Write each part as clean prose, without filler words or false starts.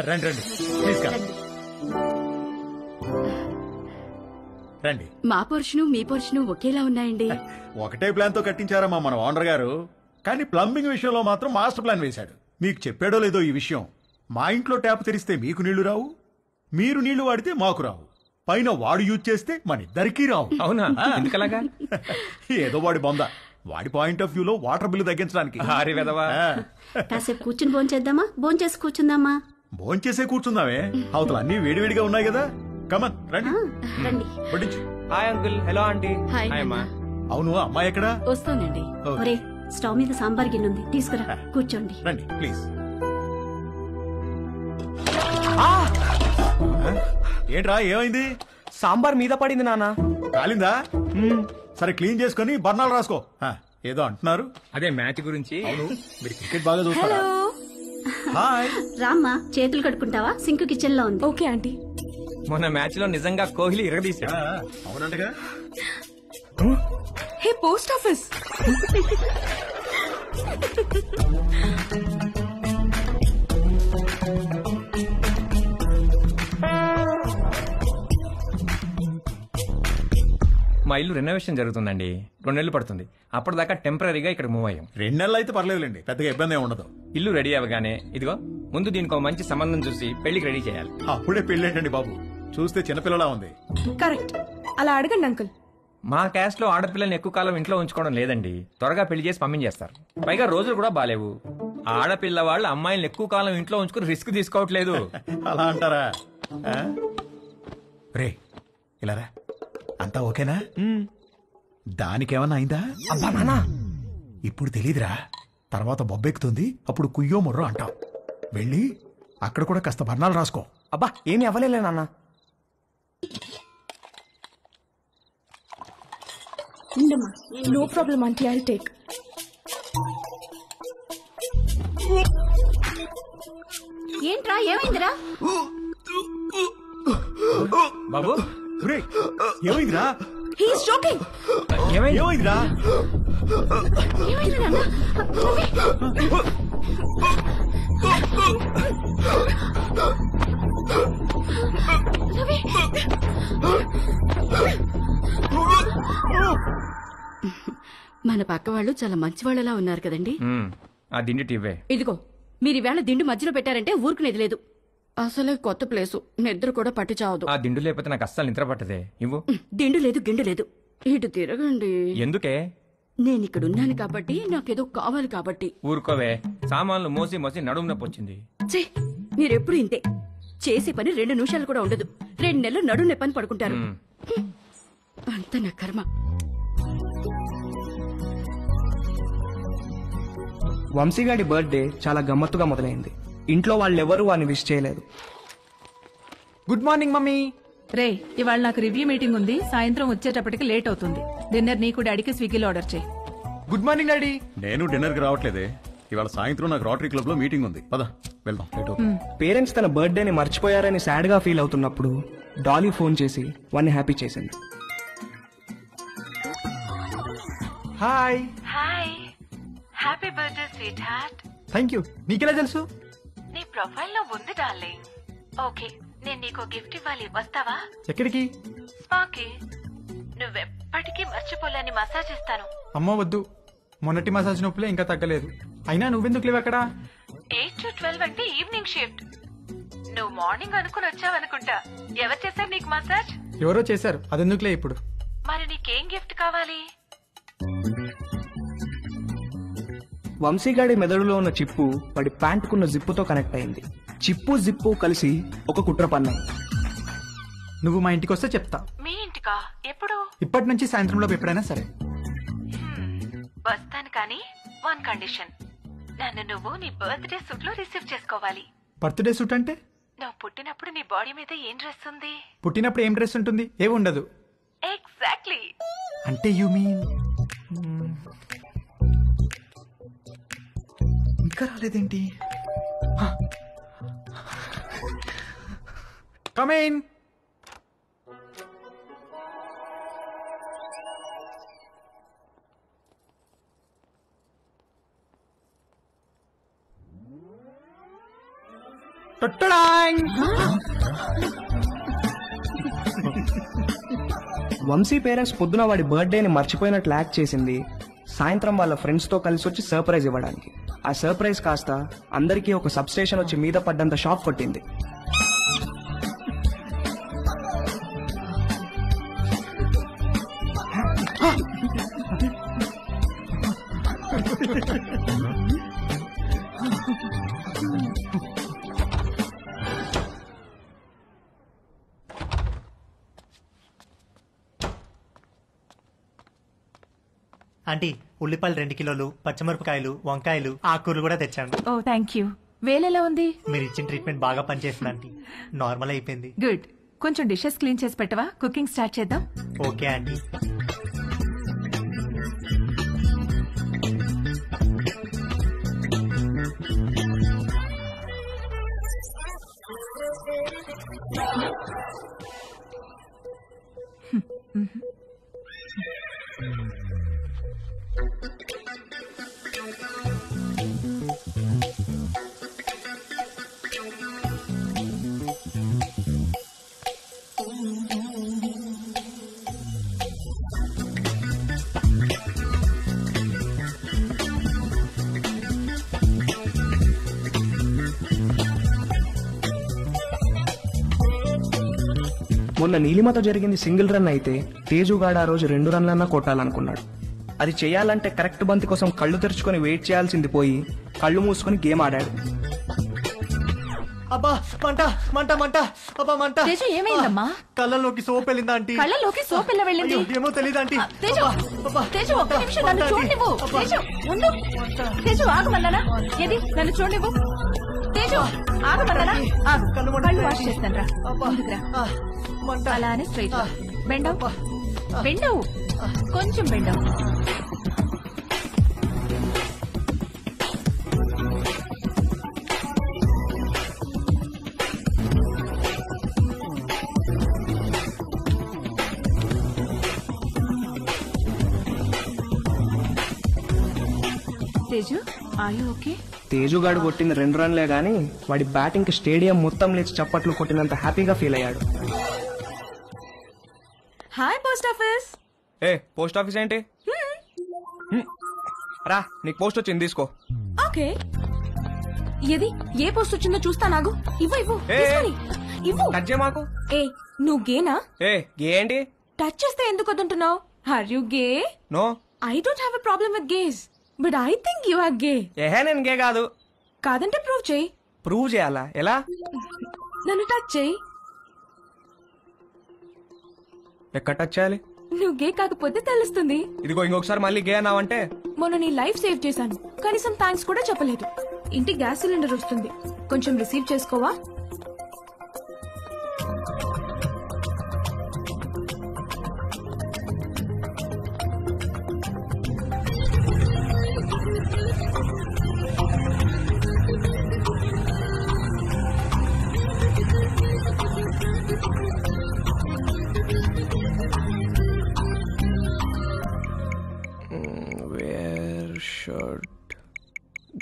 రండి రండి please come. రండి. మా పోర్షను మీ పోర్షను ఒకేలా ఉన్నాయండి. ఒకటే ప్లాన్ తో కట్టించారమ్మా మన ఓనర్ గారు, కానీ ప్లంబింగ్ విషయంలో మాత్రం మాస్టర్ ప్లాన్ వేశాడు. మీకు చెప్పాడో లేదో ఈ విషయం, మా ఇంట్లో ట్యాప్ తెరిస్తే మీకు నీళ్లు రావు, మీరు నీళ్లు వాడితే మాకు రావు, పైన వాడు యూజ్ చేస్తే మన ఇద్దరికీ రావు. అవునా? ఎందుకలాగా? ఏదో వాడి బొంద, వాడి పాయింట్ ఆఫ్ వ్యూలో వాటర్ బిల్లు తగ్గించడానికి. కాసేపు కూర్చుని భోంచేద్దామా? భోంచేసి కూర్చుందామా? భోంచేసే కూర్చుందామే, అవతల అన్ని వేడివేడిగా ఉన్నాయి కదా. కమన్ రండి రండి. వడ్డించు. Hi uncle. Hello aunty. Hi అమ్మా. అవును, అమ్మాయి ఎక్కడా? వస్తానండి. ఒరే, స్టవ్ మీద సాంబార్ గిన్నె ఉంది, తీసుకురా. కూర్చోండి. రండి ప్లీజ్. ఏంట్రా ఏమైంది? సాంబార్ మీద పడింది నాన్న. కాలిందా? సరే క్లీన్ చేసుకుని బర్ణాలు రాసుకో. ఏదో అంటున్నారు. అదే మ్యాచ్ గురించి. అవును, మీరు క్రికెట్ బాగా చూస్తారా? హాయ్. రామ్మా, చేతులు కడుక్కుంటావా? సింక్ కిచెన్ లో ఉంది. Okay aunty. మొన్న మ్యాచ్ లో నిజంగా కోహ్లీ ఇరగదీశాడు. అవునంటగా. Hey post office. మా ఇల్లు రెనోవేషన్ జరుగుతుందండి, 2 నెలలు పడుతుంది. అప్పటిదాకా టెంపరీగా ఇక్కడ మూవ్ అయ్యాం. 2 నెలలు అయితే పర్లేదులేండి, పెద్దగా ఇబ్బంది ఏమి ఉండదు. ఇల్లు రెడీ అవ్వగానే ఇదిగో ముందు దీనికి ఒక మంచి సంబంధం చూసి పెళ్లికి రెడీ చేయాలి. అప్పుడే పెళ్ళేంటండి బాబు, చూస్తే చిన్నపిల్లలా ఉంది. కరెక్ట్, అలా అడగండి అంకుల్. మా క్యాస్ట్ లో ఆడపిల్లల్ని ఎక్కువ కాలం ఇంట్లో ఉంచుకోవడం లేదండి, త్వరగా పెళ్లి చేసి పంపించేస్తారు. పైగా రోజులు కూడా బాలేవు. ఆడపిల్ల వాళ్ళు అమ్మాయిలను ఎక్కువ కాలం ఇంట్లో ఉంచుకుని రిస్క్ తీసుకోవట్లేదు. అలా అంటారా? రే ఇలా రా, అంతా ఓకేనా? దానికేమన్నా అయిందా? అబ్బా నాన్న, ఇప్పుడు తెలీదురా, తర్వాత బొబ్బెక్కుతుంది, అప్పుడు కుయ్యో ముర్రో అంటాం. వెళ్ళి అక్కడ కూడా కాస్త బర్ణాలు రాసుకో. అబ్బా ఏమి అవ్వలేలే నాన్న. No problem aunty, I take. ఏంట్రా, ఏమైందిరా? బాబు ఏమైందిరా? He's joking. ఏమైందిరా? ఏమైంది నాన్న? మన పక్క వాళ్ళు చాలా మంచి వాళ్ళలా ఉన్నారు కదండి. ఆ దిండి టివ్వే. ఇదిగో మీరు ఈవేళ దిండు మధ్యలో పెట్టారంటే ఊరుకునేది లేదు. అసలే కొత్త ప్లేసు, నిద్ర కూడా పట్టి చావదు. ఆ దిండు లేకపోతే నాకు అస్సలు నిద్ర పట్టదే. ఇవ్వు. దిండు లేదు గిండు లేదు, ఇటు తిరగండి. ఎందుకే? నేను ఇక్కడ ఉన్నాను కాబట్టి, నాకేదో కావాలి కాబట్టి. ఊరుకోవే, సామాన్లు మోసి మోసి నడుము నొప్పి వచ్చింది. ఛీ, మీరెప్పుడు ఇంతే. చేసే పని 2 నిమిషాలు కూడా ఉండదు. 2 నెలలు నడుము నొప్పని పడుకుంటారు. అంత నా కర్మ. వంశీగాడి బర్త్డే చాలా గమ్మత్తుగా మొదలైంది. ఇంట్లో వాళ్ళెవరూ వాడిని విష్ చేయలేదు. Good morning mummy. రే, ఇవాళ నాకు రివ్యూ మీటింగ్ ఉంది, సాయంత్రం వచ్చేటప్పటికి లేట్ అవుతుంది. డిన్నర్ నీకు డాడీకి స్విగ్గీలో ఆర్డర్ చేయి. Good morning daddy. నేను డిన్నర్ కి రావట్లేదే, ఇవాళ సాయంత్రం నాకు రోటరీ క్లబ్ లో మీటింగ్ ఉంది. పద వెళ్దాం, లేట్ అవుతుంది. పేరెంట్స్ తన బర్త్డేని మర్చిపోయారని సాడ్ గా ఫీల్ అవుతున్నప్పుడు డాలీ ఫోన్ చేసి వాడిని హ్యాపీ చేసింది. Hi. Hi, happy birthday sweet heart. Thank you. నీకెలా తెలుసు? నీ ప్రొఫైల్ లో ఉంది డార్లింగ్. ఓకే, నేను నీకు గిఫ్ట్ ఇవ్వాలి, వస్తావా? ఎక్కడికి? స్పాకి. నువ్వెప్పటికీ మర్చిపోలేని మసాజ్ ఇస్తాను. అమ్మో వద్దు, మొన్నటి మసాజ్ నొప్పులే ఇంకా తగ్గలేదు. అయినా నువ్వెందుకు లేవు అక్కడ? 8 to 12 అంటే ఈవినింగ్ షిఫ్ట్. నువ్వు మార్నింగ్ అనుకుని వచ్చావనుకుంటా. ఎవరు చేశారు నీకు మసాజ్? ఎవరో చేశారు, అదెందుకులే ఇప్పుడు. మరి నీకేం గిఫ్ట్ కావాలి? వంశీగాడి మెదడులో ఉన్న చిప్పు వాడి ప్యాంటుకున్న జిప్పుతో కనెక్ట్ అయింది. చిప్పు జిప్పు కలిసి ఒక కుట్ర పన్నాయి. నువ్వు మా ఇంటికి వస్తే చెప్తా. మీ ఇంటికా? ఎప్పుడు? ఇప్పటి నుంచి సాయంత్రంలో ఎప్పుడైనా సరే. వస్తాను, కానీ 1 కండిషన్. నన్ను నువ్వు నీ బర్త్డే సూట్ లో రిసీవ్ చేసుకోవాలి. బర్త్డే సూట్ అంటే? నువ్వు పుట్టినప్పుడు నీ బాడీ మీద ఏం డ్రెస్ ఉంది? పుట్టినప్పుడు ఏం డ్రెస్ ఉంటుంది? ఏమి ఉండదు. ఎగ్జాక్ట్లీ. అంటే యు మీన్ ఇంకా రాలేదేంటి? Come in. టొట్టడాంగ్! వంశీ పేరెంట్స్ పొద్దున వాడి బర్త్డేని మర్చిపోయినట్లు యాక్ట్ చేసింది సాయంత్రం వాళ్ళ ఫ్రెండ్స్తో కలిసి వచ్చి సర్ప్రైజ్ ఇవ్వడానికి. ఆ సర్ప్రైజ్ కాస్త అందరికీ ఒక సబ్ స్టేషన్ వచ్చి మీద పడ్డంత షాక్ కొట్టింది. ఆంటీ ఉల్లిపాయలు 2 కిలోలు, పచ్చిమిరపకాయలు, వంకాయలు, ఆకుకూరలు కూడా తెచ్చాను. ఓ థ్యాంక్ యూ. వేలెలా ఉంది? మీరు ఇచ్చిన ట్రీట్మెంట్ బాగా పనిచేస్తుంది ఆంటీ. నార్మల్ అయిపోయింది. గుడ్. కొంచెం డిషెస్ క్లీన్ చేసి పెట్టవా? కుకింగ్ స్టార్ట్ చేద్దాం. Okay aunty. మొన్న నీలిమతో జరిగింది సింగిల్ రన్ అయితే తేజుగాడు ఆ రోజు 2 రన్లన్నా కొట్టాలనుకున్నాడు. అది చేయాలంటే కరెక్ట్ బంతి కోసం కళ్ళు తెరుచుకొని వెయిట్ చేయాల్సింది పోయి కళ్ళు మూసుకొని గేమ్ ఆడాడు. అబ్బా మంట మంట మంట, అబ్బా మంట. తేజు ఏమైందమ్మా? కళ్ళలోకి సోప్ వెళ్ళిందా ఆంటీ? కళ్ళలోకి సోప్ ఎలా వెళ్ళింది? అయ్యో, ఏమో తెలియదు ఆంటీ. తేజు, తేజు ఒక్క నిమిషం నన్ను చూడనివ్వు. తేజు ఉండు. తేజు ఆగమన్నానా? ఏది నన్ను చూడనివ్వు. తేజు ఆగమన్నానా? ఆగు. కళ్ళు వాష్ చేస్తాను రా. ముందుకురా. అలానే స్ట్రైట్ బెండవు. బెండవు, కొంచెం బెండవు. Teju are you okay? తేజుగాడు కొట్టిన 2 రన్లే గాని వాడి బ్యాటింగ్ కి స్టేడియం మొత్తం లేచి చప్పట్లు కొట్టినంత హ్యాపీగా ఫీల్ అయ్యాడు. Hi post office. ఏ పోస్ట్ ఆఫీస్ ఏంటి? రా నీకు పోస్ట్ వచ్చింది తీసుకో. ఓకే. ఏది ఏ పోస్ట్ వచ్చిందో చూస్తా. నాగు ఇవ్వు ఇవ్వు ఏ, తీసుకొని ఇవ్వు. టచ్ చేయ మాకు. ఏ నువ్వు గేనా? ఏ గే ఏంటి? టచ్ చేస్తే ఎందుకు వద్దంటున్నావు? Are you gay? No. I don't have a problem with gays but I think you are gay. ఏహే నేను గే కాదు. కాదంటే ప్రూవ్ చేయి. ప్రూవ్ చేయాలా? ఎలా? నన్ను టచ్ చేయి. ఎక్కడ టచ్ చేయాలి? నువ్వు గే కాకపోతే తెలుస్తుంది. ఇదిగో ఇంకొకసారి మళ్ళీ గే అన్నావంటే. మొన్న నీ లైఫ్ సేవ్ చేశాను, కనీసం థ్యాంక్స్ కూడా చెప్పలేదు. ఇంటి గ్యాస్ సిలిండర్ వస్తుంది, కొంచెం రిసీవ్ చేసుకోవా?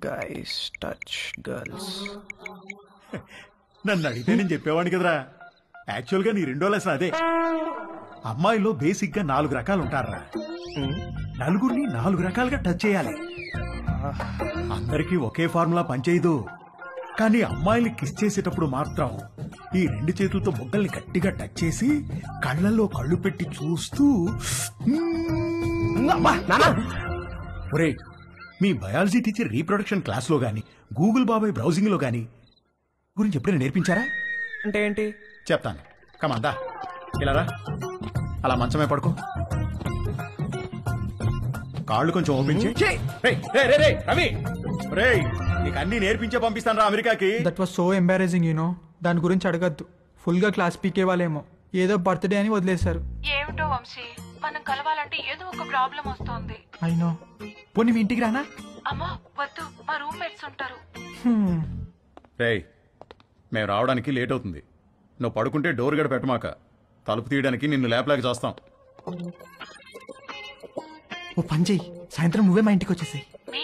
Guys touch girls. నన్ను అడిగితే నేను చెప్పేవాడిని కదరా. యాక్చువల్గా నీ 2వ లెసన్ అదే. అమ్మాయిలో బేసిక్ గా 4 రకాలు ఉంటారా. నలుగురిని 4 రకాలుగా టచ్ చేయాలి. అందరికీ ఒకే ఫార్ములా పనిచేయదు. కానీ అమ్మాయిని కిస్ చేసేటప్పుడు మాత్రం ఈ 2 చేతులతో బొగ్గల్ని గట్టిగా టచ్ చేసి కళ్ళల్లో కళ్ళు పెట్టి చూస్తూ ఒరే, మీ బయాలజీ టీచర్ రీప్రొడక్షన్ క్లాస్ లో గాని గూగుల్ బాబాయ్ బ్రౌజింగ్ లో గాని గురించి ఎప్పుడైనా నేర్పించారా? అంటే ఏంటి చెప్తాను. కమాందా ఇలా రా. అలా మంచమే పడుకో. కాళ్ళు కొంచెం ఓపెన్ చేయి. రవి, రేయ్ నీకు అన్ని నేర్పించే పంపిస్తాను రా అమెరికాకి. That was so embarrassing you know. దాని గురించి అడగద్దు. ఫుల్ గా క్లాస్ పీకే వాళ్ళేమో ఏదో బర్త్డే అని వదిలేశారు. ఏమిటో వంశీ, మనం కలవాలంటే ఏదో ఒక ప్రాబ్లం వస్తోంది. అయినో. పోనీ మీ ఇంటికి రానా? అమ్మో వద్దు, మా రూమ్మేట్స్ ఉంటారు. రేయ్ మేము రావడానికి లేట్ అవుతుంది. నువ్వు పడుకుంటే డోర్ గడ పెట్టమాక. తలుపు తీయడానికి నిన్ను లేపలేక చేస్తాం. ఓ పని చెయ్యి, సాయంత్రం నువ్వే మా ఇంటికి వచ్చేసాయి. మీ